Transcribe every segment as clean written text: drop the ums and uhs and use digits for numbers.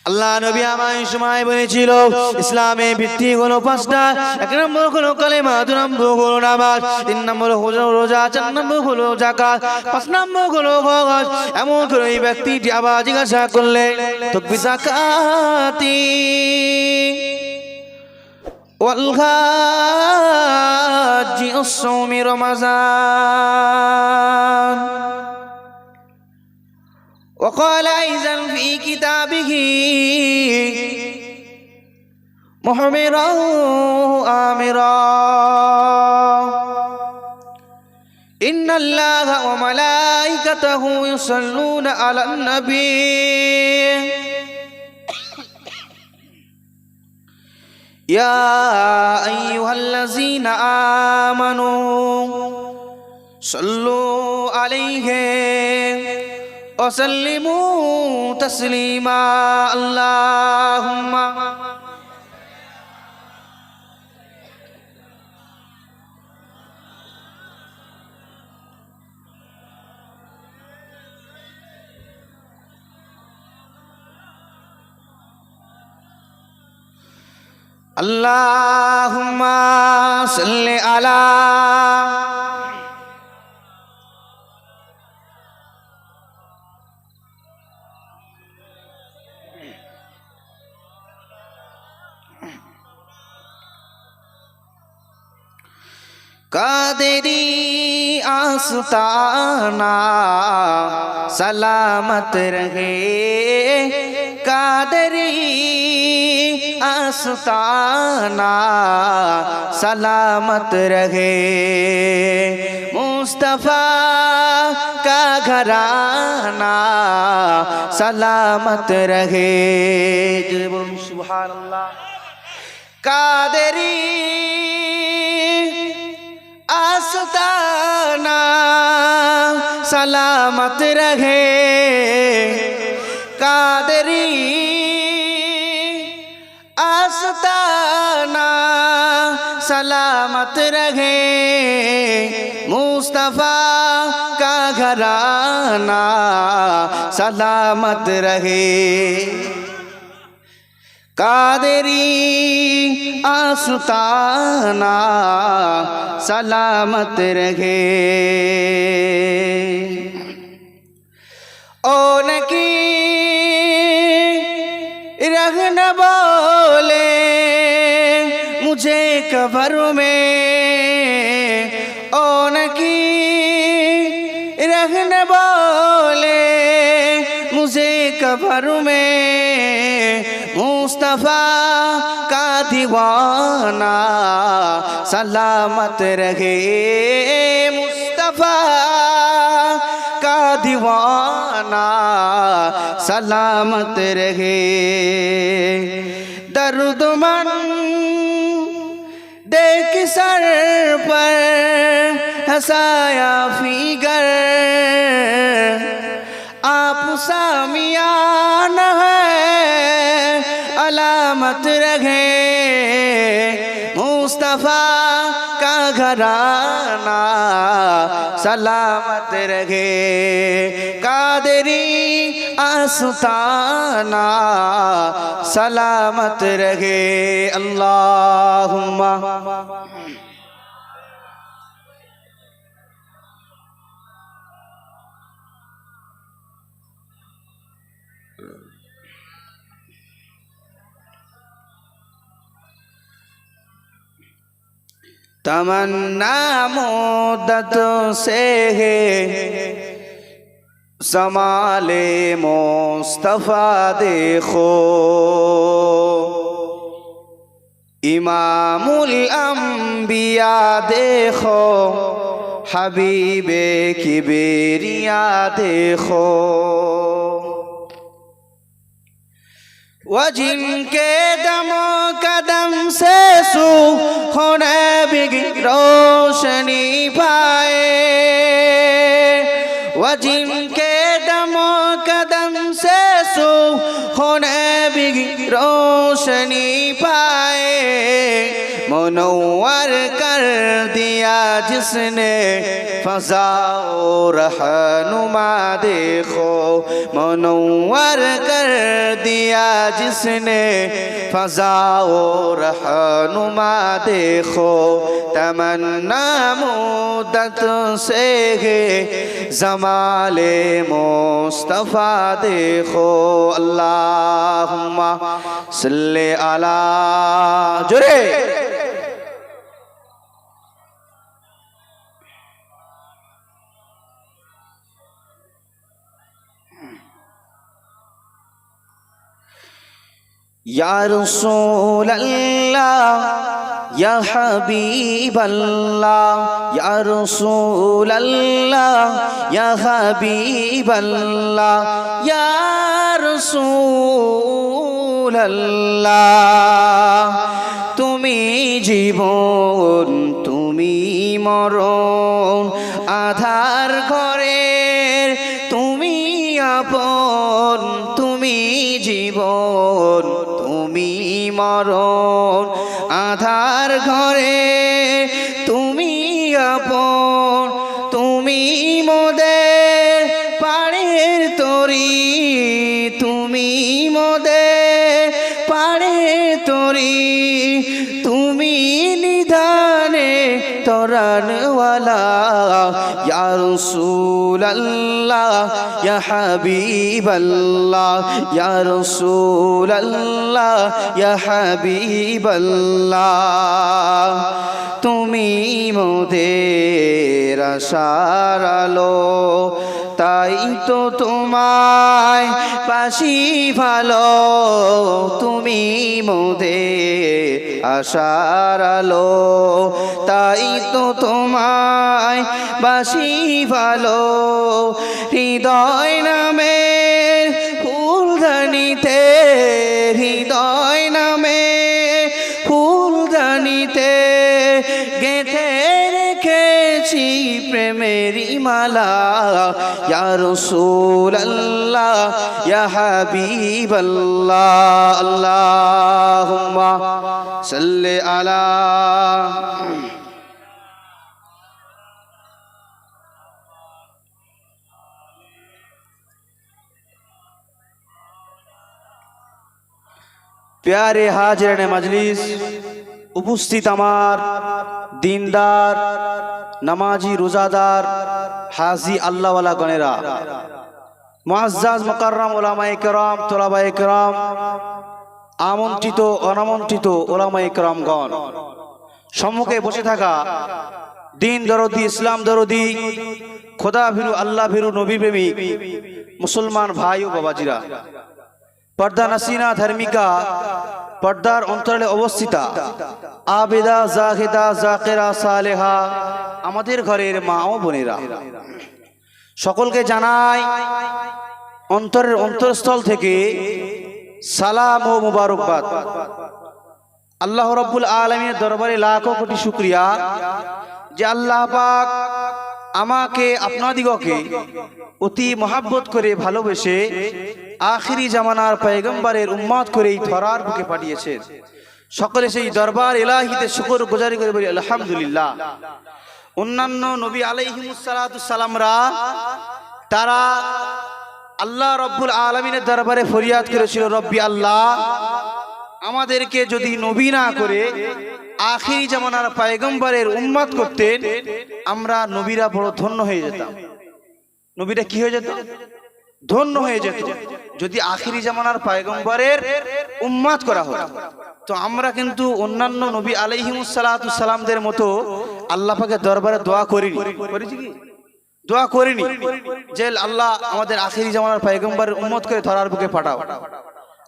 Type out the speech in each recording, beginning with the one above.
আল্লাহ নবী আমায় সময় বলেছিল ইসলামের ভিত্তি হলো পাঁচটা। এক নম্বর হলো কালেমা, দুই নম্বর হলো নামাজ, তিন নম্বর হলো রোজা, চার নম্বর হলো যাকাত, পাঁচ নম্বর হলো হজ। এমন করে এই ব্যক্তিটি আবার জিজ্ঞাসা করলে তকবি যাকাতি ওয়াল হাজ্জি ওয়াস-সাওমি রমাযান। وقال أيضا في كتابه محمرا آمرا إن الله وملائكته يصلون على النبي يا أيها الذين آمنوا صلوا عليه وسلموا تسليما اللهم اللهم صل على कादेरी आस्ताना सलामत रहे, कादेरी आस्ताना सलामत रहे, मुस्तफ़ा का घराना सलामत रहे। सुभान अल्लाह। कादेरी आस्ताना सलामत रहे, कादरी आस्ताना सलामत रहे, मुस्तफ़ा का घराना सलामत रहे। कादरी आस्ताना सलामत रहे। ओ नकी रहना बोले मुझे कब्र में, ओ नकी रहना बोले मुझे कब्र में, मुस्तफ़ा का दीवाना सलामत रहे, मुस्तफ़ा का दीवाना सलामत रहे। दर्दमंद देख सर पर हंसाया फिगर, आप सामियान है अलामत रहे, मुस्तफ़ा का घराना सलामत रहे। कादरी आस्ताना सलामत रहे। अल्लाहुम्मा तमन्ना मुद्दत से है समाले मुस्तफ़ा देखो, इमामुल अंबिया देखो, हबीबे किबरिया देखो, वह जिनके दमो कदम से होने बिगी रोशनी पाए, वह जिनके दमो कदम से होने बिगी रोशनी पाए, मुनव्वर कर दिया जिसने फ़ज़ा और रहनुमा देखो, मुनव्वर कर दिया जिसने फजा और रहनुमा देखो तमन्ना मुद्दत से है जमाले मुस्तफा देखो अल्लाहुम्मा सल्ले अला जोरे या रसूल अल्लाह या हबीब अल्लाह या रसूल अल्लाह या हबीब अल्लाह या रसूल अल्लाह तुमी जीवन तुमी मरण आधार घरेर तुमी आपन तुमी जीवन तुमी मरण आधार घरे तुमी आपन तुमी मोদের পাড়ের তরি তুমি মোদের পাড়ের তরি তুমি নিধানে তরানওয়ালা ইয়া রাসূলুল্লাহ ইয়া হাবিবাল্লাহ ইয়া রাসূলুল্লাহ ইয়া হাবিবাল্লাহ তুমি মোদের আশার আলো তাই তো তোমায় পাশি ভালো তুমি মোদের আশার আলো তাই তো তোমায় বাসি ভালো হৃদয় নামের ফুলদানিতে হৃদয় নামের ফুলদানিতে গেঁথে রেখেছি প্রেমেরই মালা ইয়া রাসূলুল্লাহ ইয়া হাবিবাল্লাহ আল্লাহুম্মা সাল্লি আলা प्यारे हाजिराने मजलिस उपस्थित আমার দিনদার নামাজি রোজাদার হাজি আল্লাহওয়ালা গণেরা মুআজ্জাজ মুকাররম উলামায়ে কেরাম তোলাবায়ে কেরাম আমন্ত্রিত অনামন্ত্রিত উলামায়ে কেরামগণ সম্মুখে বসে থাকা দিন দরদি ইসলাম দরদি খোদা ভীরু আল্লাহ ভীরু নবী প্রেমিক মুসলমান ভাই ও বাবাজিরা पर्दा नसीना धर्मिका पर्दार अंतराले अवस्थिता आबेदा जाहिदा जाकिरा सालेहा आमादेर घरेर मा ओ बोनेरा सकलके जानाई अंतरेर अंतरस्थल थेके सालाम ओ मुबारकबाद आल्लाह रब्बुल आलमीनेर दरबारे लाखो कोटी शुक्रिया जे आल्लाह पाक আমাকে আপনাদিগকে অতি মহব্বত করে ভালোবেসে আখিরি জামানার পয়গম্বরের উম্মত করে এই ধরার বুকে পাঠিয়েছেন সকলে সেই দরবার ইলাহিতে শুকর গুজারি করে বলি আলহামদুলিল্লাহ অন্যান্য নবী আলাইহিমুস সালাতু সালামরা তারা আল্লাহ রব্বুল আলামিনের দরবারে ফরিয়াদ করেছিল রব্বি আল্লাহ আমাদেরকে যদি নবী না করে আখিরি জামানার পয়গম্বরের উম্মত করতেন আমরা নবীরা বড় ধন্য হয়ে যেতাম নবীরা কি হয়ে যেত ধন্য হয়ে যেত যদি আখিরি জামানার পয়গম্বরের উম্মত করা হতো তো আমরা কিন্তু অন্যান্য নবী আলাইহিমুস সালাতু সালামদের মতো আল্লাহ পাকের দরবারে দোয়া করিনি করেছি কি দোয়া করিনি যে আল্লাহ আমাদের আখিরি জামানার পয়গম্বরের উম্মত করে ধরার বুকে পাঠাও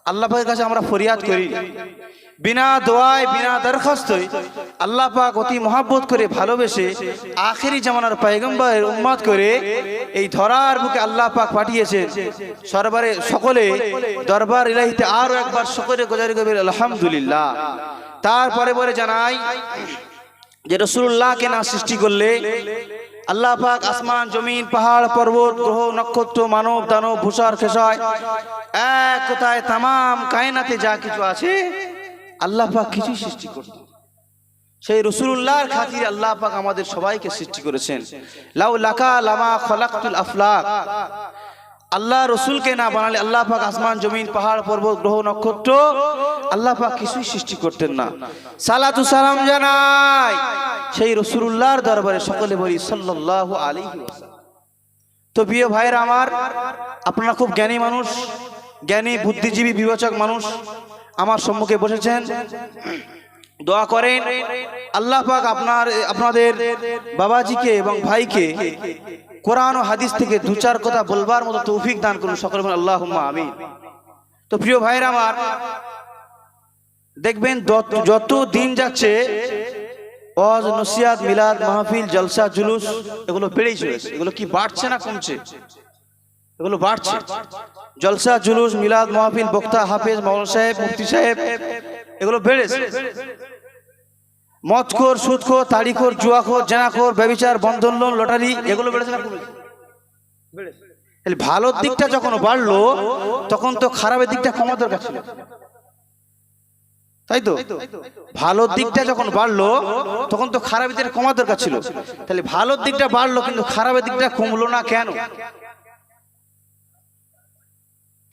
আল্লাহ পাকের কাছে আমরা ফরিয়াদ করি বিনা দোয়ায় বিনা দরখাস্তই আল্লাহ পাক অতি মহব্বত করে ভালোবেসে আখিরি জামানার পয়গম্বরের উম্মত করে এই ধরার বুকে আল্লাহ পাক পাঠিয়েছেন সরবারে সকলে দরবার ইলাহিতে আরো একবার সকলে গুজারি করবে আলহামদুলিল্লাহ তারপরে পরে জানাই যে রাসূলুল্লাহকে না সৃষ্টি করলে আল্লাহ পাক আসমান জমিন পাহাড় পর্বত গ্রহ নক্ষত্র মানব দানব ভূষার খেসায় এক কথায় तमाम কায়নাতে যা কিছু আছে আল্লাহ পাক কিছু সৃষ্টি করতেন সেই রাসূলুল্লাহর খাতিরে আল্লাহ পাক আমাদের সবাইকে সৃষ্টি করেছেন লাউ লাকা লামা খলাকতুল আফলাক আল্লাহ রসুলকে না বানালে আল্লাহ পাক আসমান জমিন পাহাড় পর্বত গ্রহ নক্ষত্র আল্লাহ পাক কিছুই সৃষ্টি করতেন না। সালাতু সালাম জানাই সেই রসুলুল্লাহর দরবারে, সকলে বলি সাল্লাল্লাহু আলাইহি ওয়াসাল্লাম। তো প্রিয় ভাইয়েরা আমার, আপনারা খুব জ্ঞানী মানুষ, জ্ঞানী বুদ্ধিজীবী বিবেচক মানুষ আমার সম্মুখে বসেছেন। দোয়া করেন আল্লাহ পাক আপনাদের বাবাজিকে এবং ভাইকে কোরআন ও হাদিস থেকে দু চার কথা বলবার মতো তৌফিক দান করুন, সকলে বলেন আল্লাহুম্মা আমিন। তো প্রিয় ভাইরা আমার, দেখবেন যত দিন যাচ্ছে ওয়াজ নসিহত মিলাদ মাহফিল জলসা জুলুস এগুলো বেড়েই চলেছে। এগুলো কি বাড়ছে না কমছে? এগুলো বাড়ছে। জলসা জুলুস মিলাদ মাহফিল বক্তা হাফেজ মাওলানা সাহেব মুফতি সাহেব এগুলো বেড়েছে। মদখোর সুদখোর তাড়িখোর জুয়াখোর জেনাখোর ব্যভিচার বন্ধন লোন লটারি এগুলো বেড়েছে না কমেছে? বেড়েছে। তাহলে ভালোর দিকটা যখন বাড়লো তখন তো খারাপের দিকটা কমা দরকার ছিল, তাই তো? ভালোর দিকটা যখন বাড়লো তখন তো খারাপের দিকটা কমা দরকার ছিল। তাহলে ভালোর দিকটা বাড়লো কিন্তু খারাপের দিকটা কমলো না কেন?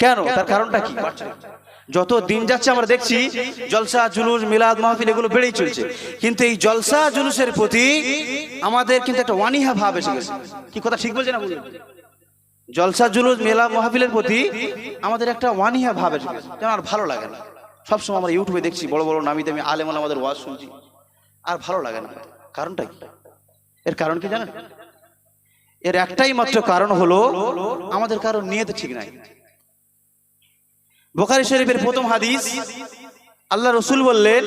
কেন? তার কারণটা কি? যত দিন যাচ্ছে আমরা দেখছি জলসা জুলুস মিলাদ মাহফিল এগুলো বেড়েই চলছে, কিন্তু এই জলসা জুলুসের প্রতি আমাদের কিন্তু একটা ওয়ানিহা ভাব এসে গেছে। কি কথা ঠিক বলছে না? জলসা জুলুস মিলাদ মাহফিলের প্রতি আমাদের একটা ওয়ানিহা ভাব এসে গেছে, যেন আর ভালো লাগে না। সবসময় আমরা ইউটিউবে দেখছি বড় বড় নামি দামি আলেম আমাদের ওয়াজ শুনছি, আর ভালো লাগে না। কারণটা কি? এর কারণ কি জানেন? এর একটাই মাত্র কারণ হলো আমাদের কারণ নিয়ত ঠিক নাই। বুখারী শরীফের প্রথম হাদিস, আল্লাহ রসুল বললেন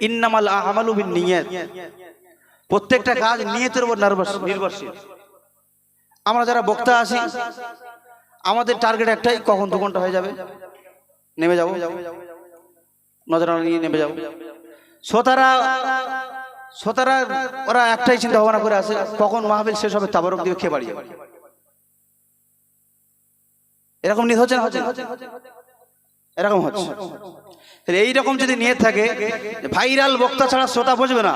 ইন্নামাল আমালু বিন্নিয়াত, প্রত্যেকটা কাজ নিয়তের উপর নির্ভরশীল। আমরা যারা বক্তা আছি আমাদের টার্গেট একটাই, কখন 2 ঘন্টা হয়ে যাবে নেমে যাবো, নজর নিয়ে নেমে যাবো। শ্রোতারা ওরা একটাই চিন্তা ভাবনা করে আছে, কখন মাহফিল শেষ হবে তাবারক দিয়ে খেয়ে বাড়ি যাবে। এরকম নিয়ত হচ্ছে না? এরকম হচ্ছে। তাহলে এইরকম যদি নিয়ত থাকে, ভাইরাল বক্তা ছাড়া শ্রোতা বুঝবে না,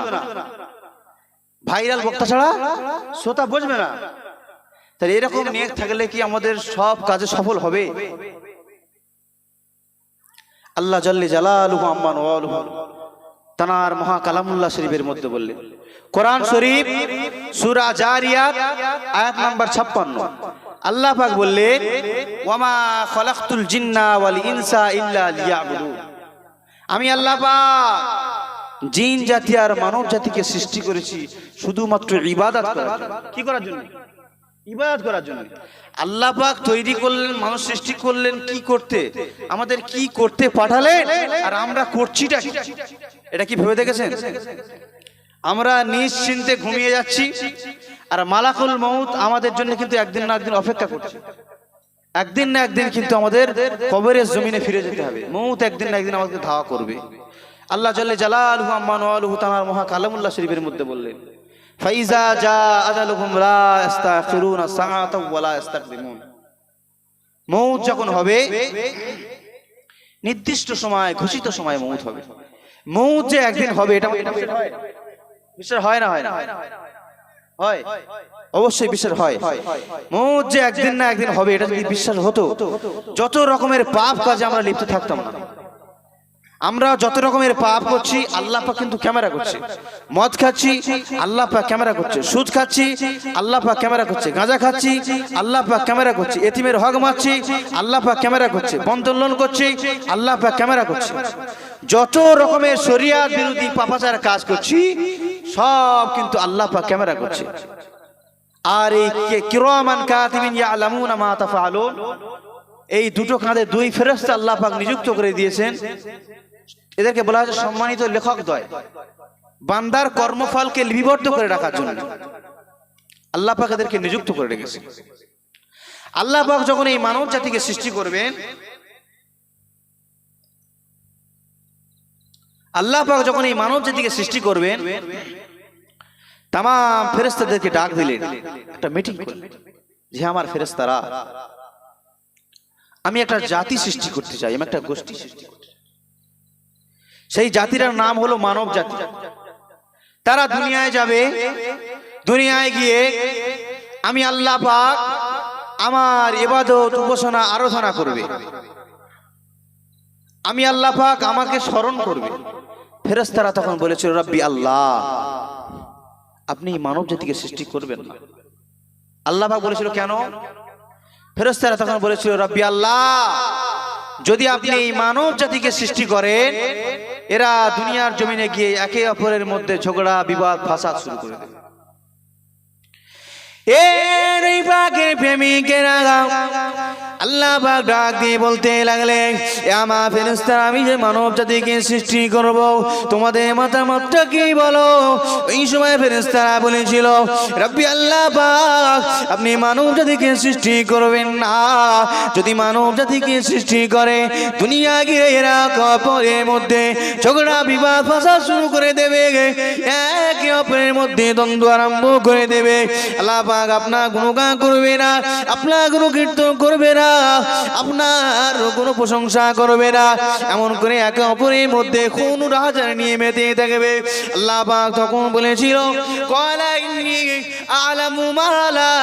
ভাইরাল বক্তা ছাড়া শ্রোতা বুঝবে না, তাহলে এরকম নিয়ত থাকলে কি আমাদের সব কাজে সফল হবে? আল্লাহ জাল্লে জালালুহু আম্মা ওয়ালুহু তানার মহা কালামুল্লাহ শরীফের মধ্যে বললেন, কোরআন শরীফ সূরা জারিয়াত আয়াত নাম্বার 56, আল্লাহ পাক বললেন ওয়ামা খালাকতুল জিন্না ওয়াল ইনসা ইল্লা লিয়াবুদুন, আমি আল্লাহ পাক জিন জাতি আর মানব জাতিকে সৃষ্টি করেছি শুধুমাত্র ইবাদত করার জন্য। কি করার জন্য? ইবাদত করার জন্য। আল্লাহ পাক তৈরি করলেন, মানুষ সৃষ্টি করলেন কি করতে? আমাদের কি করতে পাঠালেন, আর আমরা করছিটা কি? এটা কি ভেবে দেখেছেন? আমরা নিশ্চিন্তে ঘুমিয়ে যাচ্ছি আর মালাকুল মউত আমাদের জন্য কিন্তু একদিন না একদিন অপেক্ষা করছে। একদিন না একদিন কিন্তু আমাদের কবরের জমিনে ফিরে যেতে হবে। মউত একদিন না একদিন আমাদেরকে ধাওয়া করবে। আল্লাহ জাল্লে জালালুহু আম্মা ওয়ালুহু তাআলা মহা কালামুল্লাহ শরীফের মধ্যে বললেন ফাইজা জা আজালুহুম লা ইস্তাখিরুনা সাআতাও ওয়া লা ইস্তাকদিমুন, মউত যখন হবে নির্দিষ্ট সময় ঘোষিত সময় মউত হবে। মউত যে একদিন হবে এটা বিশ্বাস হয় না? হয় না? হয়, অবশ্যই বিশ্বাস হয়। মউত যে একদিন না একদিন হবে এটা যদি বিশ্বাস হতো, যত রকমের পাপ কাজে আমরা লিপ্ত থাকতাম না। আমরা যত রকমের পাপ করছি আল্লাহ পাক কিন্তু ক্যামেরা করছে। মদ খাচ্ছি আল্লাহ পাক ক্যামেরা করছে, সুদ খাচ্ছি আল্লাহ পাক ক্যামেরা করছে, গাঁজা খাচ্ছি আল্লাহ পাক ক্যামেরা করছে, এতিমের হক মারছি আল্লাহ পাক ক্যামেরা করছে, বন্ধন লোন করছি আল্লাহ পাক ক্যামেরা করছে। যত রকমের শরিয়াত বিরোধী পাপাচার কাজ করছি সব কিন্তু আল্লাহ পাক ক্যামেরা করছে। আর এই কিরামান কাতিবিন ইয়ালামুনা মা তাফআলুন, এই দুটো কাঁধে 2 ফেরেশতা আল্লাহ পাক নিযুক্ত করে দিয়েছেন। এদেরকে বলা হয়েছে সম্মানিত লেখক দ্বয়, বান্দার কর্মফলকে লিপিবদ্ধ করে রাখার জন্য আল্লাহ পাক এদেরকে নিযুক্ত করে রেখেছে। আল্লাহ পাক যখন এই মানব জাতিকে সৃষ্টি করবেন, আল্লাহ পাক যখন এই মানব জাতিকে সৃষ্টি করবেন তাম ফেরেশতাদেরকে ডাক দিলেন, একটা মিটিং করলেন যে আমার ফেরেশতারা, আমি একটা জাতি সৃষ্টি করতে চাই, আমি একটা গোষ্ঠী সৃষ্টি করতে চাই। সেই জাতির নাম হলো মানব জাতি। তারা দুনিয়ায় যাবে, দুনিয়ায় গিয়ে আমি আল্লাহ পাক আমার ইবাদত উপাসনা আরাধনা করবে, আমি আল্লাহ পাক আমাকে স্মরণ করবে। ফেরেশতারা তখন বলেছিল রব্বি আল্লাহ, আপনি মানব জাতিকে সৃষ্টি করবেন না। আল্লাহ পাক বলেছিল কেন? ফেরেশতারা তখন বলেছিল রব্বি আল্লাহ, যদি আপনি এই মানব জাতিকে সৃষ্টি করেন, এরা দুনিয়ার জমিনে গিয়ে একে অপরের মধ্যে ঝগড়া বিবাদ ফাসাদ শুরু করে দেবে। এই পাকের প্রেমিকেরা আল্লাহ পাক ডাক দিয়ে বলতে লাগলেন, আমার ফেরেশতারা আমি যে মানব জাতিকে সৃষ্টি করব, তোমাদের মতামতটা কি বলো? এই সময় ফেরেশতারা বলেছিল রব্বি আল্লাহ পাক, আপনি মানব জাতিকে সৃষ্টি করবেন না। যদি মানব জাতিকে সৃষ্টি করে, দুনিয়া গিয়ে এরা অপরের মধ্যে ঝগড়া বিবাদ ফাসাদ শুরু করে দেবে, একে অপরের মধ্যে দ্বন্দ্ব আরম্ভ করে দেবে। আল্লাহ পাক আপনার গুণগান করবে না, আপনার গুণ কীর্তন করবে না, আপনার কোনো প্রশংসা করবে না। এমন করে একে অপরের মধ্যে খুন রাজা নিয়ে মেতে থাকবে। আল্লাহ পাক তখন বলেছিল ক্বালা ইন্নী আ'লামু মা লা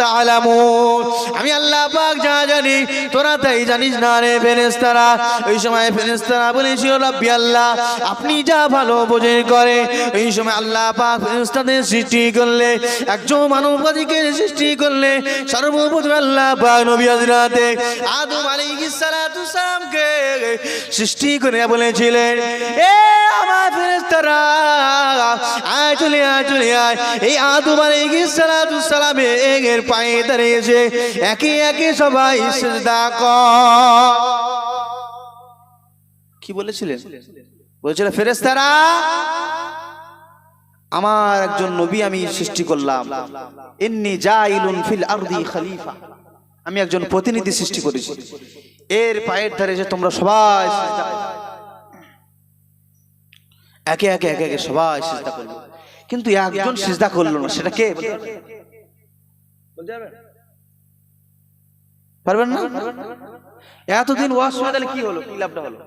তা'লামুন, আমি আল্লাহ পাক যা জানি তোরা তাই জানিস না রে ফেরেশতারা। ওই সময় ফেরেশতারা বলেছিল রব্বি আল্লাহ, আপনি যা ভালো বোঝেন করে। এই সময় আল্লাহ পাক ফেরেশতাদের সৃষ্টি করলে, একজন মানবজাতিকে সৃষ্টি করলে, সর্বপ্রথম আল্লাহ পাক নবী হযরত আদম আলাইহিস সালাতু সালামকে সৃষ্টি করে বলেছিলেন এ আমার ফেরেশতারা, আয় চলে আয় চলে আয়। এই আদম আলাইহিস সালাতু সালামের পায়ে দাঁড়িয়েছে, একে একে সবাই সিজদা কর। কি বলেছিলেন? বলেছিলেন ফেরেশতারা, আমার একজন নবী আমি সৃষ্টি করলাম, ইন্নী জাইলুন ফিল আরদি খলিফা, আমি একজন প্রতিনিধি সৃষ্টি করেছি, এর পায়ের ধারে যে তোমরা সবাই সিজদা করো। একে একে একে একে সবাই সিজদা করলো, কিন্তু একজন সিজদা করলো না। সেটা কে? বলতে পারবেন না? এতদিন ওয়াজ শুনে তাহলে কি হলো, কি লাভটা হলো?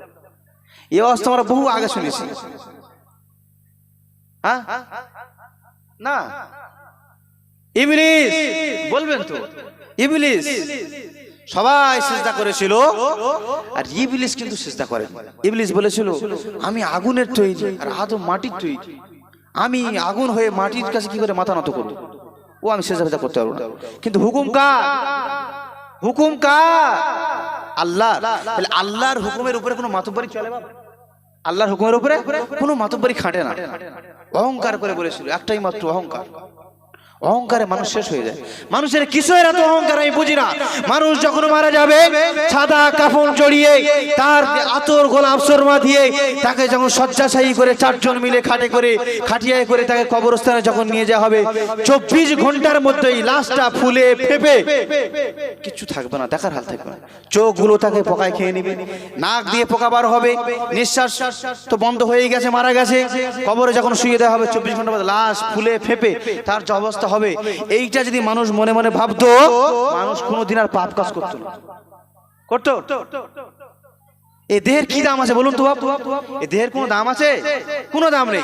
এই ওয়াজ তোমরা বহু আগে শুনেছি। হ্যাঁ না, ইবলিস বলবেন তো, ইবলিস সবাই সিজদা করেছিল, আর ইবলিস কিন্তু সিজদা করে। ইবলিস বলেছিল আমি আগুনের তৈরি আর আদম মাটির তৈরি, আমি আগুন হয়ে মাটির কাছে কি করে মাথা নত করব? ও আমি সিজদা করতে পারবো না। কিন্তু হুকুম কার? হুকুম কার? আল্লাহ। তাহলে আল্লাহর হুকুমের উপরে কোনো মাতব্বরি চলে বাবা? আল্লাহর হুকুমের উপরে কোনো মাতব্বরি খাটে না। অহংকার করে বলেছিল, একটাই মাত্র অহংকার। অহংকারে মানুষ শেষ হয়ে যায়। মানুষের কিসের এত অহংকার আমি বুঝি না। মানুষ যখন মারা যাবে, সাদা কাফন জড়িয়ে তার আতর গোলাপ শর্মা দিয়ে তাকে যখন শয্যাশায়ী করে চারজন মিলে খাটিয়ায় করে তাকে কবরস্থানে যখন নিয়ে যাওয়া হবে, 24 ঘন্টার মধ্যেই লাশটা ফুলে ফেপে কিছু থাকবে না, দেখার হাল থাকবে না। চোখগুলো তাকে পোকায় খেয়ে নিবে, নাক দিয়ে পোকা বার হবে, নিঃশ্বাস তো বন্ধ হয়ে গেছে, মারা গেছে। কবরে যখন শুয়ে দেওয়া হবে, 24 ঘন্টা বাদে লাশ ফুলে ফেপে তার যে অবস্থা হবে, এইটা যদি মানুষ মনে মনে ভাবতো, মানুষ কোনোদিন আর পাপ কাজ করতো না। করতো? এই দেহের কি দাম আছে বলুন তো বাপ? এই দেহের কোনো দাম আছে? কোনো দাম নেই।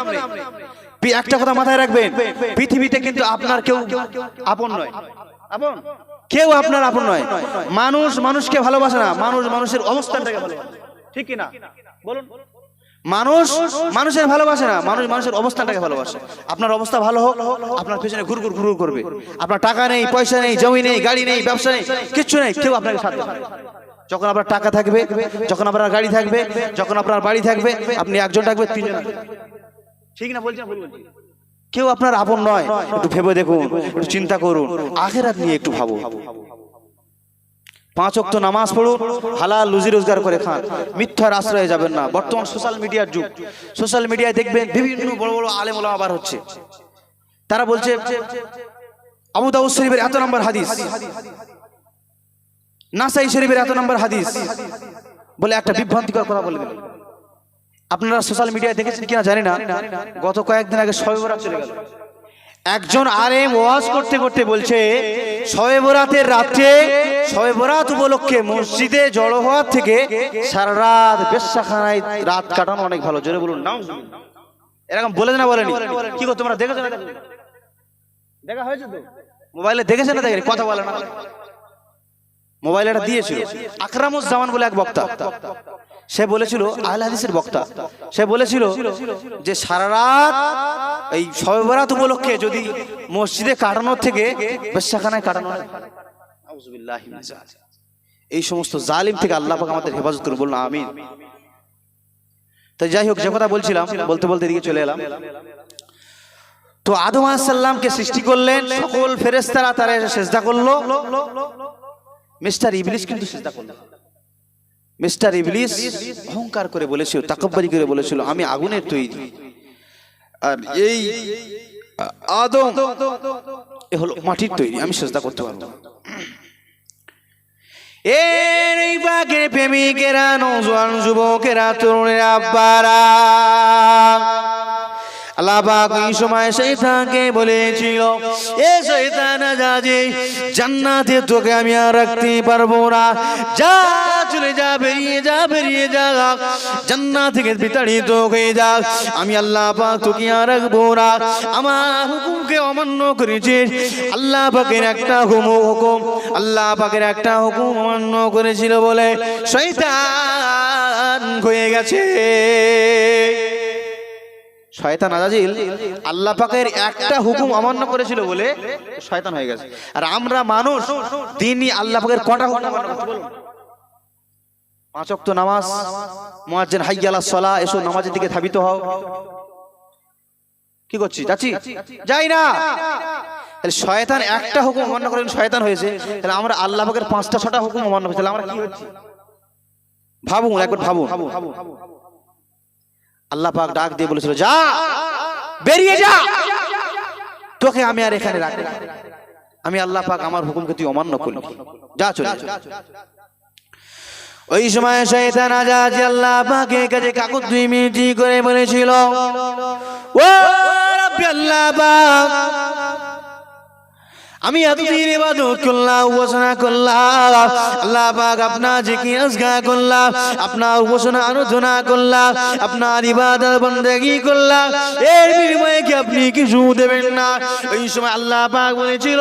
একটা কথা মাথায় রাখবেন, পৃথিবীতে কিন্তু আপনার কেউ আপন নয়। আপন কেউ আপনার আপন নয়। মানুষ মানুষকে ভালোবাসে না, মানুষ মানুষের অবস্থানটাকে ভালোবাসে। ঠিক কি না বলুন? মানুষ মানুষের ভালোবাসে না, মানুষ মানুষের অবস্থানটাকে ভালোবাসে। আপনার অবস্থা ভালো হোক, আপনার পেছনে ঘুরঘুর ঘুরঘুর করবে। আপনার টাকা নেই, পয়সা নেই, জমি নেই, গাড়ি নেই, ব্যবসা নেই, কিচ্ছু নেই, কেউ আপনাকে সাথ দেবে না। যখন আপনার টাকা থাকবে, যখন আপনার গাড়ি থাকবে, যখন আপনার বাড়ি থাকবে, আপনি একজন থাকবে, তিনজন। ঠিক না বলছেন? কেউ আপনার আপন নয়। একটু ভেবে দেখুন, একটু চিন্তা করুন, আখিরাত নিয়ে একটু ভাবুন। 5 ওয়াক্ত নামাজ পড়ুন, হালাল রুজি রোজগার করে খান, মিথ্যার আশ্রয়ে যাবেন না। বর্তমান সোশ্যাল মিডিয়ার যুগ। সোশ্যাল মিডিয়ায় দেখবেন বিভিন্ন বড় বড় আলেম ওলামা বার হচ্ছে, তারা বলছে আবু দাউদ শরীফের এত নম্বর হাদিস, নাসাই শরীফের এত নম্বর হাদিস বলে একটা বিভ্রান্তিকর কথা বলে দিল। আপনারা সোশ্যাল মিডিয়ায় দেখেছেন কিনা জানি না, গত কয়েকদিন আগে শবে বরাত চলে গেল। একজন আলেম ওয়াজ করতে করতে বলছে শবে বরাতের রাতে, শবে বরাত উপলক্ষে মসজিদে জড়ো হওয়ার থেকে সারা রাত বেশ্যাখানায় রাত কাটানো অনেক ভালো। জোরে বলুন না। এরকম বলেছে না বলেনি? কি গো তোমরা দেখেছো না? দেখা হয়েছে তো? মোবাইলে দেখেছে না? দেখেনি? কথা বলে না। মোবাইল এটা দিয়েছিল। আকরামুজ্জামান বলে এক বক্তা, সে বলেছিল, আহলে হাদিসের বক্তা, সে বলেছিল যে সারা রাত এই শবে বরাত উপলক্ষে যদি মসজিদে কাটানোর থেকে বেশ্যাখানায় কাটানো হয়। আউযুবিল্লাহি মিনাশ শাইতানির রাজিম। এই সমস্ত জালিম থেকে আল্লাহ পাক আমাদের হেফাজত করুন, বলুন আমিন। তাই যাই হোক, যে কথা বলছিলাম, বলতে বলতে এদিকে চলে এলাম। তো আদম আলাইহিস সালামকে সৃষ্টি করলেন, সকল ফেরেশতারা তারা এসে সিজদা করলো। মিস্টার ইবলিস কিন্তু সিজদা করল না। মিস্টার ইবলিস অহংকার করে বলেছিল, তাকাব্বুরি করে বলেছিল, আমি আগুনের তৈরি, আর এই আদম এ হলো মাটির তৈরি, আমি সিজদা করতে পারবো না। এই পাকের প্রেমিকেরা, নওজোয়ান যুবকেরা, তরুণেরা, আব্বারা, আল্লাহ পাক এই সময় শয়তানকে বলেছিল, এ শয়তান আজাজি, জান্নাতে তোকে আমি আর রাখতে পারবো না, যা চলে যা, বেরিয়ে যা, বেরিয়ে যা, জান্নাত থেকে বিতাড়িত হয়ে যা, আমি আল্লাহ পাক তোকে আর রাখবো না। আমার হুকুমকে অমান্য করেছিস। আল্লাহ পাকের একটা হুকুম, আল্লাহ পাকের একটা হুকুম অমান্য করেছিল বলে শয়তান হয়ে গেছে। শয়তান আজাজিল আল্লাহ পাকের একটা হুকুম অমান্য করেছিল বলে শয়তান হয়ে গেছে। আর আমরা মানুষ দিনই আল্লাহ পাকের কটা হুকুম অমান্য করছি বলুন? 5 ওয়াক্ত নামাজ, মুয়াজ্জিন হাইয়া আলাস সালাহ, এসো নামাজের দিকে ধাবিত হও। কি করছি? যাচ্ছি? যাই না। তাহলে শয়তান একটা হুকুম অমান্য করেন, শয়তান হয়েছে। তাহলে আমরা আল্লাহ পাকের 5টা 6টা হুকুম অমান্য করেছি, তাহলে আমরা কি হচ্ছি? ভাবুন, একবার ভাবুন। আল্লাহ পাক ডাক দিয়ে বলেছিল, যা, বেরিয়ে যা, তোকে আমি আর এখানে রাখবো না। আমি আল্লাহ পাক আমার হুকুমকে তুই অমান্য করলি, যা, চলে যা। ওই সময় শয়তান আজাজি আল্লাহ পাকের কাছে কাকুত 2 মিনিট করে বলেছিল, ও রব্বি আল্লাহ পাক, আমি এতদিন ইবাদত করলাম, উপাসনা করলাম, আল্লাহ পাক আপনার জিকির আজকার করলাম, আপনার উপাসনা আরাধনা করলাম, আপনার ইবাদত বন্দেগী করলাম, এর বিনিময়ে কি আপনি কিছু দেবেন না? ওই সময় আল্লাহ পাক বলেছিল,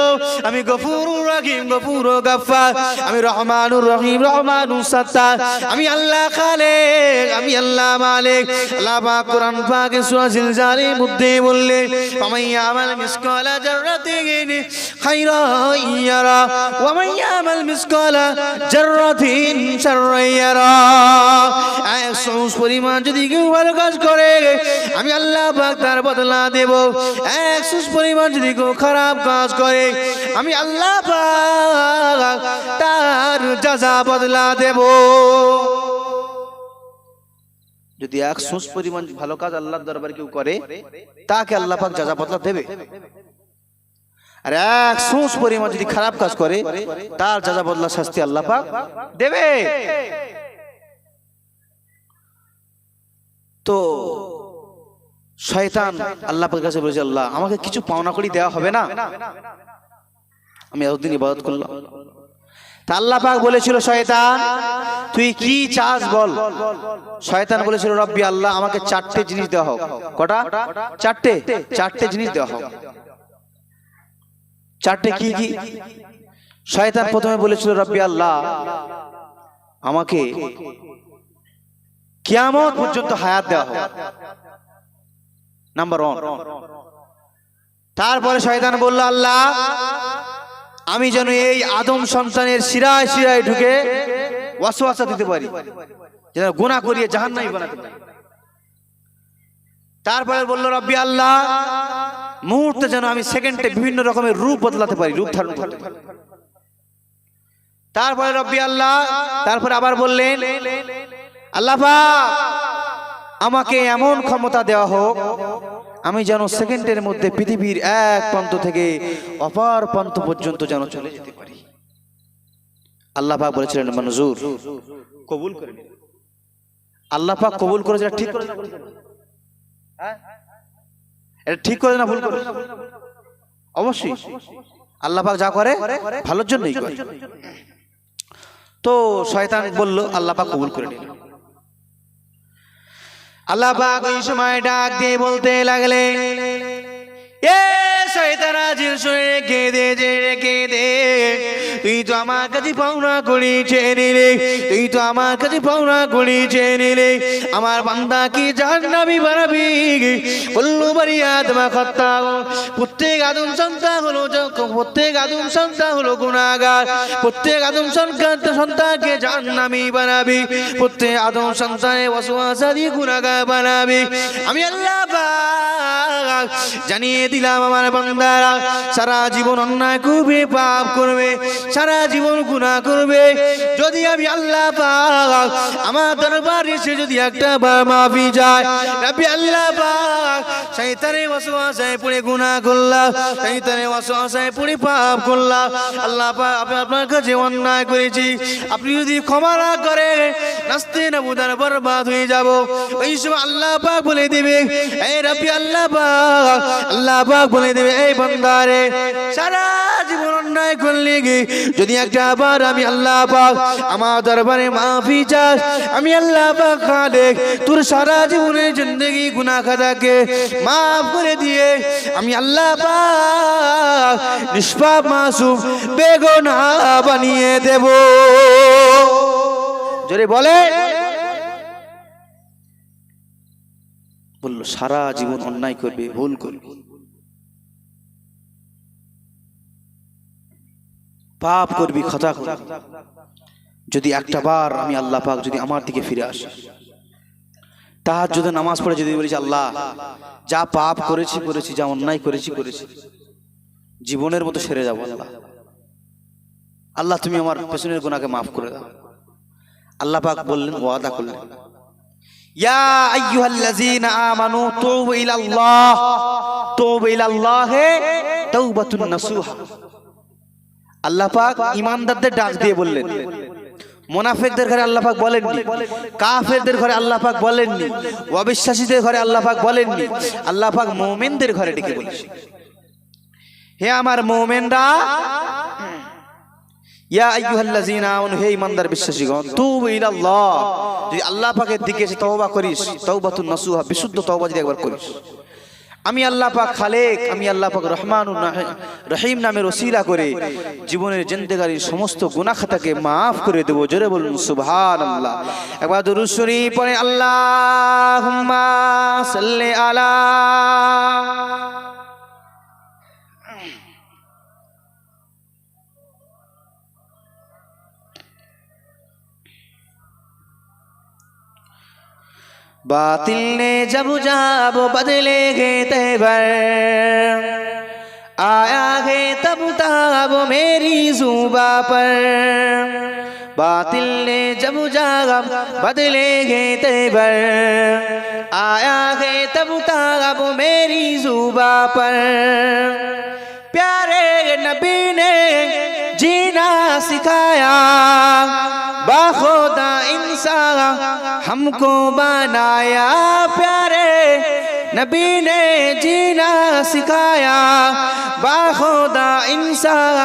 আমি গফুরুর রহিম, গফুরুর গফফার, আমি রহমানুর রহিম, রহমানুস সাত্তার, আমি আল্লাহ খালেক, আমি আল্লাহ মালিক। আল্লাহ পাক কোরআন পাকে সূরা জিলজালের মধ্যে বললেন, ফামাইয়া আমাল মিসকালা জাররাতিন খায়রান ইয়ারা ওয়া মান ইয়ামাল মিসকালা জাররাতিন শাররান ইয়ারা। 100 পরিমাণ যদি কেউ ভালো কাজ করে, আমি আল্লাহ পাক তার বদলা দেব। 100 পরিমাণ যদি কেউ খারাপ কাজ করে, আমি আল্লাহ পাক তার জাযা বদলা দেব। যদি 100 পরিমাণ ভালো কাজ আল্লাহর দরবারে কেউ করে, তাকে আল্লাহ পাক জাযা বদলা দেবে। আর 100 পরিমাণ যদি খারাপ কাজ করে, তার জাযা বদলা শাস্তি আল্লাহ পাক দেবে। তো শয়তান আল্লাহ পাকের কাছে বলেছে, আল্লাহ আমাকে কিছু পাওনা করি দেওয়া হবে না? আমি এতদিন ইবাদত করলাম। তা আল্লাহ পাক বলেছিল, শয়তান তুই কি চাস বল। শয়তান বলেছিল, রব্বি আল্লাহ আমাকে 4টে জিনিস দেওয়া হোক। কটা? 4টে জিনিস দেওয়া হোক। 4টে কি কি? শয়তান প্রথমে বলেছিল, রব্বি আল্লাহ আমাকে কিয়ামত পর্যন্ত হায়াত দেওয়া হোক, নাম্বার 1। তারপরে শয়তান বলল, আল্লাহ আমি যেন এই আদম সন্তানের শিরায় শিরায় ঢুকে ওয়াসওয়াসা দিতে পারি, যেন গুনাহ করিয়ে জাহান্নামী বানাতে পারি। তারপরে বলল, রব্বি আল্লাহ মুহূর্তে যেন আমি সেকেন্ডে বিভিন্ন রকমের রূপ বদলাতে পারি, রূপ ধারণ করতে পারি। তারপরে রব্বি আল্লাহ, তারপরে আবার বললেন, আল্লাহ পাক আমাকে এমন ক্ষমতা দেওয়া হোক, আমি যেন সেকেন্ডের মধ্যে পৃথিবীর এক প্রান্ত থেকে অপর প্রান্ত পর্যন্ত যেন চলে যেতে পারি। আল্লাহ পাক বলেছিলেন, মনজুর, কবুল করে নিন। আল্লাহ পাক কবুল করেছে, ঠিক করে না? হ্যাঁ, এটা ঠিক করে না ভুল করে? অবশ্যই আল্লাহ পাক যা করে ভালোর জন্যই করে। তো শয়তান বলল, আল্লাহ পাক কবুল করে নিন। আল্লাহ পাক ওই সময় ডাক দিয়ে বলতে লাগলেন, এ শয়তান আজিল শুনে রেখে দে, তুই তুই তো আমার কাছে পাওনা করি চেয়ে নিলে, তুই তো আমার কাছে পাওনা করি চেয়ে নিলে, আমার বান্দা কি জাহান্নামী বানাবি? কুল্লু বানি আদম খাত্তা, প্রত্যেক আদম সন্তান হলো গুনাহগার, প্রত্যেক আদম সন্তানকে জাহান্নামী বানাবি, প্রত্যেক আদম সন্তানের ওয়াসওয়াসা দিয়ে গুনাহগার বানাবি। আমি আল্লাহ পাক জানিয়ে দিলাম আমার বান্দারা সারা জীবন অন্যায় করবে, পাপ করবে, সারা জীবন গুনাহ করবে, যদি আমি আল্লাহ পাক আমার দরবারে এসে যদি একটা বার মাফি যায়, রব্বি আল্লাহ পাক শয়তানের ওয়াসওয়াসায় পড়ে গুনাহ করলাম, শয়তানের ওয়াসওয়াসায় পড়ে পাপ করলাম, আল্লাহ পাক আপনার কাছে অন্যায় করেছি, আপনি যদি ক্ষমা না করেন নাস্তে নাবুদার বরবাদ হয়ে যাব। ওই সময় আল্লাহ পাক বলে দিবে, এই রব্বি আল্লাহ পাক বলে দেবে, এই বান্দারে সারা জীবন অন্যায় করলে যদি একটা বার আমি আল্লাহ পাক আমার দরবারে মাফি চাস, আমি আল্লাহ পাক খালেক তোর সারা জীবনের জিন্দেগি গুনাহ খাতাকে মাফ করে দিয়ে আমি আল্লাহ পাক নিষ্পাপ মাসুম বেগুনাহ বানিয়ে দেব। জোরে বলে, বলল সারা জীবন অন্যায় করবে, ভুল করবে, পাপ করবি, খতা করবি, যদি একটা বার আমি আল্লাহ পাক যদি আমার দিকে ফিরে আসে, তাহাজ্জুদে নামাজ পড়ে যদি বলিস আল্লাহ যা পাপ করেছি করেছি, যা অন্যায় করেছি করেছি, জীবনের মতো সেরে যাবো, আল্লাহ আল্লাহ তুমি আমার পেছনের গুনাহকে মাফ করে দাও। আল্লাহ পাক বললেন, ওয়াদা করলেন, ইয়া আইয়ুহাল্লাযীনা আমানু তুবু ইলাল্লাহি তাওবাতুন নাসুহা। আল্লাহ পাক ঈমানদারদের ডাক দিয়ে বললেন, মুনাফিকদের ঘরে আল্লাহ পাক বলেননি, কাফেরদের ঘরে আল্লাহ পাক বলেননি, অবিশ্বাসীদের ঘরে আল্লাহ পাক বলেননি, আল্লাহ পাক মুমিনদের ঘরে ডেকে বলেছেন, হে আমার মুমিনরা, ইয়া আইয়ুহাল্লাযীনা আমানু, হে ঈমানদার বিশ্বাসীগণ, তুবু ইলাল্লাহ, যদি আল্লাহ পাকের দিকে এসে তওবা করিস, তাওবাতুন নাসুহা, বিশুদ্ধ তওবা যদি একবার করিস, আমি আল্লাহ পাক খালেক, আমি আল্লাহ পাক রহমানুর রহিম নামের ওসিলা করে জীবনের জিন্দেগারির সমস্ত গুনাহ খাতাকে মাফ করে দেব। জোরে বলুন সুবহানাল্লাহ। একবার দুরূদ শরীফ পড়ে, আল্লাহুম্মা সাল্লি আলা बातिल ने जब जब बदले गए तेवर, आया है तब तब मेरी जुबा पर, बातिल ने जब जब बदले गए तेवर, आया है तब तब मेरी जुबा पर, प्यारे नबी ने जीना सिखाया, बाखुदा इंसान हमको बनाया, प्यारे नबी ने जीना सिखाया, बाखुदा इंसान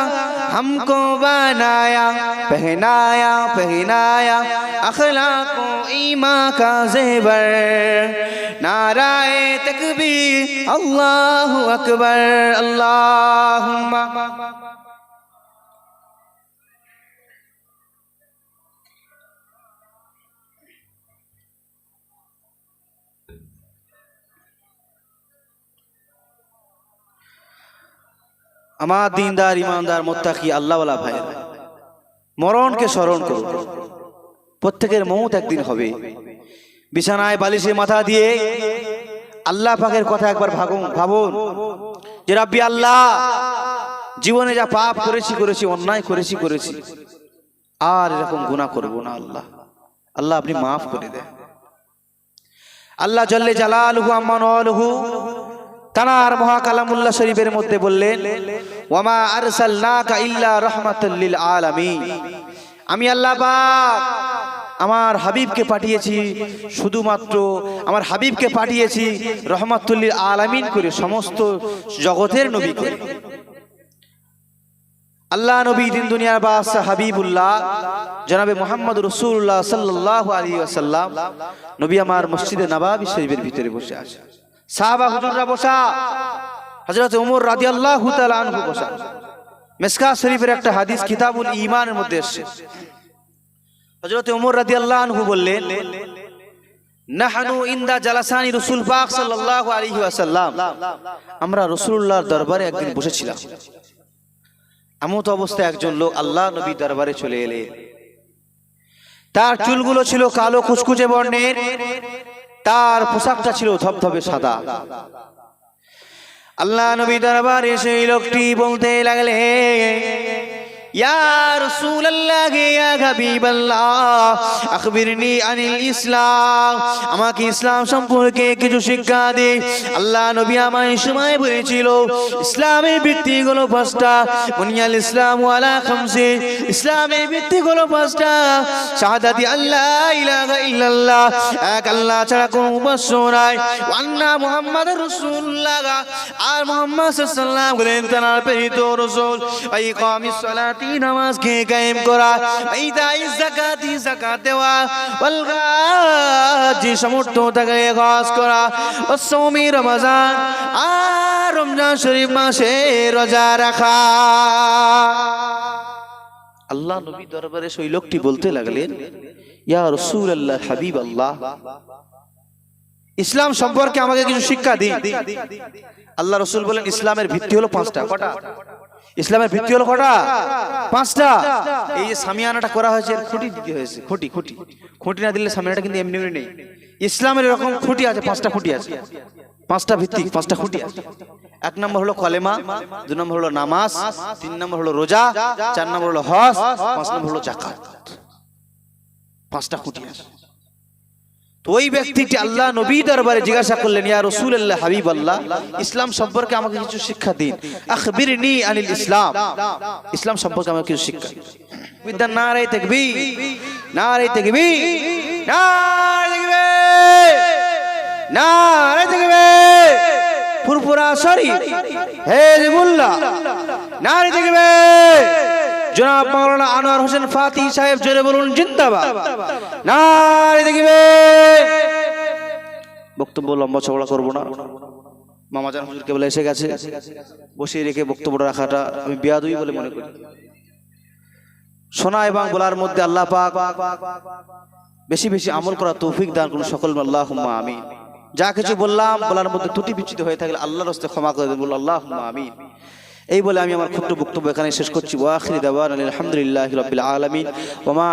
हमको बनाया, पहनाया पहनाया अखलाको ईमान का ज़ेवर, नाराए तकबीर अल्लाहु अकबर, अल्लाहुम्मा। আমার দিনদার ইমানদার মুত্তাকি আল্লাহওয়ালা ভাইরা, মরণকে স্মরণ করুন। প্রত্যেকের মৌত একদিন হবে। বিছানায় বালিশে মাথা দিয়ে আল্লাহ পাকের কথা একবার ভাবুন যে রাব্বি আল্লাহ, জীবনে যা পাপ করেছি অন্যায় করেছি, আর এরকম গুনাহ করব না। আল্লাহ আল্লাহ আপনি মাফ করে দেন। আল্লাহ জাল্লে জালালুহু আম্মা নাওয়ালুহু তানার মহাকালামুল্লাহ শরীফের মধ্যে বললেন, ওয়ামা আরসালনাকা ইল্লা রাহমাতাল লিল আলামিন, আমি আল্লাহ পাক আমার হাবিবকে পাঠিয়েছি, শুধুমাত্র আমার হাবিবকে পাঠিয়েছি রহমাতুল লিল আলামিন করে, সমস্ত জগতের নবী করে। আল্লাহ নবী দিন দুনিয়ার বাদশা হাবিবুল্লাহ জনাবে মুহাম্মদ রাসূলুল্লাহ সাল্লাল্লাহু আলাইহি ওয়াসাল্লাম নবী আমার মসজিদে নববী শরীফের ভিতরে বসে আছে। সাহাবা হুজুররা বসা, হযরত ওমর রাদিয়াল্লাহু তাআলা আনহু বসা। মিসকাত শরীফের একটা হাদিস কিতাবুল ঈমানের মধ্যে এসেছে। হযরত ওমর রাদিয়াল্লাহু আনহু বললেন, নাহনু ইনদা জালাসানি রাসূল পাক সাল্লাল্লাহু আলাইহি ওয়াসাল্লাম, আমরা রাসূলুল্লাহর দরবারে একদিন বসেছিলাম। এমত অবস্থায় একজন লোক আল্লাহ নবী দরবারে চলে এলেন। তার চুলগুলো ছিল কালো কুচকুচে বর্ণের, তার পোশাকটা ছিল ধবধবে সাদা। আল্লাহ নবী দরবারে এসে এই লোকটি বলতে লাগলেন, ইয়া রাসূলুল্লাহ ইয়া হাবিবাল্লাহ আখবিরনি আনিল ইসলাম, আমাকে ইসলাম সম্পর্কে কিছু শিক্ষা দে। আল্লাহ নবী আমায় সময় বলেছিল ইসলামের ভিত্তিগুলো পাঁচটা, বুনিয়াল ইসলামু আলা খামসি, ইসলামের ভিত্তিগুলো পাঁচটা, শাহাদাতি আল্লাহ ইলাহা ইল্লাল্লাহ, এক আল্লাহ ছাড়া কোনো উপাস্য নাই, ওয়া আন্না মুহাম্মাদুর রাসূলুল্লাহ, আর মুহাম্মদ সাল্লাল্লাহু আলাইহি ওয়াসাল্লাম হলেন তার প্রেরিত রাসূল, ওয়া ইকামিস সালাত, নামাজকে কায়েম করা, ইতাই যাকাতি যাকাত দেওয়া, ওয়াল গাজি সমর্থ থেকে গাছ করা, ওয়াসওমি রমজান, আর রমজান শরীফ মাসে রোজা রাখা। আল্লাহ নবী দরবারে সেই লোকটি বলতে লাগলেন, ইয়া রাসূলুল্লাহ হাবিবাল্লাহ, ইসলাম সম্পর্কে আমাকে কিছু শিক্ষা দিন। আল্লাহ রাসূল বলেন, ইসলামের ভিত্তি হলো পাঁচটা। কটা? ইসলামের ভিত্তি হলো কটা? পাঁচটা। এই যে সামিয়ানাটা করা হয়েছে, খুঁটি দিতে হয়েছে, খুঁটি খুঁটি খুঁটি না দিলে সামিয়ানাটা কিন্তু এমনি এমনি নেই। ইসলামের এরকম খুঁটি আছে, পাঁচটা খুঁটি আছে, পাঁচটা ভিত্তি, পাঁচটা খুঁটি আছে। এক নম্বর হলো কলেমা, দুই নম্বর হলো নামাজ, তিন নম্বর হলো রোজা, চার নম্বর হলো হজ, পাঁচ নম্বর হলো যাকাত। পাঁচটা খুঁটি আছে। তো ওই ব্যক্তিটি আল্লাহ নবী দরবারে জিজ্ঞাসা করলেন, ইয়া রাসূলুল্লাহ হাবিবাল্লাহ, ইসলাম সম্পর্কে আমাকে কিছু শিক্ষা দিন। আখবিরনি আনিল ইসলাম, ইসলাম সম্পর্কে আমাকে কিছু শিক্ষা দিন। বিদ্যান নারে তাকবীর, নারে তাকবীর, নারে তাকবীর, নারে তাকবীর, ফুরফুরা শরীফ, হিজবুল্লাহ, নারে তাকবীর। জনাব মাওলানা আনোয়ার হোসেন ফাতি সাহেব জোরে বলুন জিন্দাবাদ, নারে তাকবীর। বক্তব্য লম্বা চওড়া করব না, মামাজান হুজুর কেবল এসে গেছে, বসিয়ে রেখে বক্তব্য রাখাটা আমি বেয়াদবি বলে মনে করি। শোনা এবং বলার মধ্যে আল্লাহ পাক বেশি বেশি আমল করা তৌফিক দান করুন সকল, আল্লাহুম্মা আমিন। যা কিছু বললাম বলার মধ্যে ত্রুটি বিচ্যুত হয়ে থাকলে আল্লাহর হস্তে ক্ষমা করে দেন, আল্লাহুম্মা আমিন। এই বলে আমি আমার ক্ষুদ্র বক্তব্য এখানে শেষ করছি। ওয়া আখিরি দাওয়ানা আলহামদুলিল্লাহি রাব্বিল আলামিন, ওয়া মা